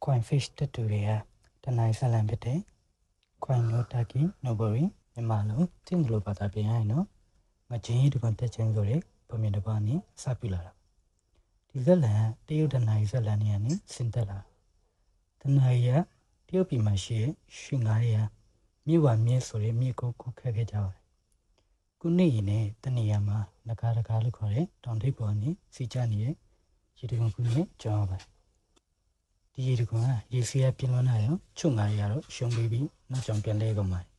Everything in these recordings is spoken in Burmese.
coin fish တက်တူတွေကတနိုင်ဆက်လန်ဖြစ်တဲ့ coin no taki nobori မြန်မာလိုတင်လို့ဘာသာပြန်ရရင်နော်ငချင်းဒီကွန်တက်ချင်းဆိုတဲ့ပုံမြင်တစ်ပါးနဲ့စပြလာတာဒီဇက်လန်တရုတ်တနိုင်ဇက်လန်နေရာနဲ့ဆင်တက်လာတနိုင်ရတရုတ်ပြည်မှာရှိရွှေငါးရမြို့ဝမြဲဆိုတဲ့မြို့ကိုခုခက်ခဲ့ကြပါတယ်ခုနေ့ရင်နဲ့တနေရာမှာနဂါတကာလို့ခေါ်တဲ့တောင်ထိပ်ပေါ်နေစီချနေတဲ့ရေဒီကွန်ခုနဲ့ကြောင်းပါတယ်ဒီရေဒီကွန်ကရေစီးရပြင်းလွန်းလာရောချုပ်ငါးရတော့ရှုံးပြီးနောက်ကြောင်ပြန်လဲကုန်ပါတယ်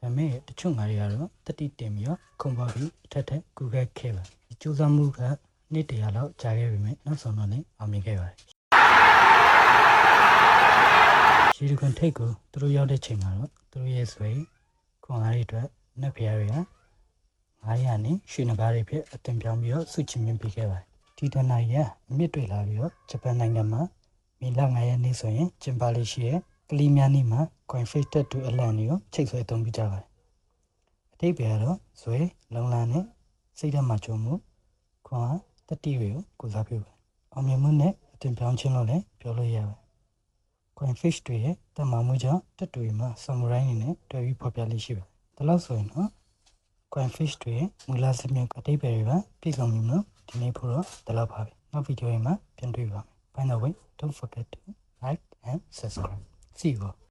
ဒါမဲ့တချို့ငါးတွေကတော့တတိတင်ပြီးတော့ခုံပေါက်ပြီးထက်ကူခဲ့ခဲ့ပါဒီစူးစမ်းမှုကနေ့တရာလောက်ကြာခဲ့ပြီမဲ့နောက်ဆုံးတော့လည်းအောင်မြင်ခဲ့ပါတယ်ရေဒီကွန်ထိတ်ကိုသူတို့ရောက်တဲ့ချိန်မှာတော့သူတို့ရဲ့ဆွေခွန်အားတွေအတွက်နက်ဖျားတွေက900နဲ့ရွှေနဂါးတွေဖြစ်အတင်ပြောင်းပြီးတော့စုချင်မြင်ပေးခဲ့ပါတယ်ဒီတနိုင်ရအမြင့်တွေ့လာပြီးတော့ဂျပန်နိုင်ငံမှာမေလ9ရက်နေ့ဆိုရင်ကျင်းပလေးရှိရဲ့ကလီများနေ့မှာ coin fish တက်တူအလံတွေကိုချိတ်ဆွဲသုံးပြကြပါတယ်အတိတ်ပဲကတော့ဇွဲလုံလာနဲ့စိတ်ဓာတ်မှာကြုံမှုခွန်အားတတိတွေကိုကိုစားပြုပါတယ်အောင်မြင်မှုနဲ့အတင်ပြောင်းခြင်းလို့လည်းပြောလို့ရပါတယ် coin fish တွေရဲ့တမန်မှုကြောင့်တက်တူမှာဆမ်မူရိုင်းနေနဲ့တွေ့ပြီးဖော်ပြလေးရှိပါတယ်ဒါလို့ဆိုရင်တော့ coin fish တွေရဲ့မူလစမြင့်အတိတ်ပဲတွေကပြည်စုံပြီမလို့ဒီနေ့ဖို့တော့ဒါလောက်ပါပဲနောက်ဗီဒီယိုမှာပြန်တွေ့ပါမယ် By the way don't forget to like and subscribe see you all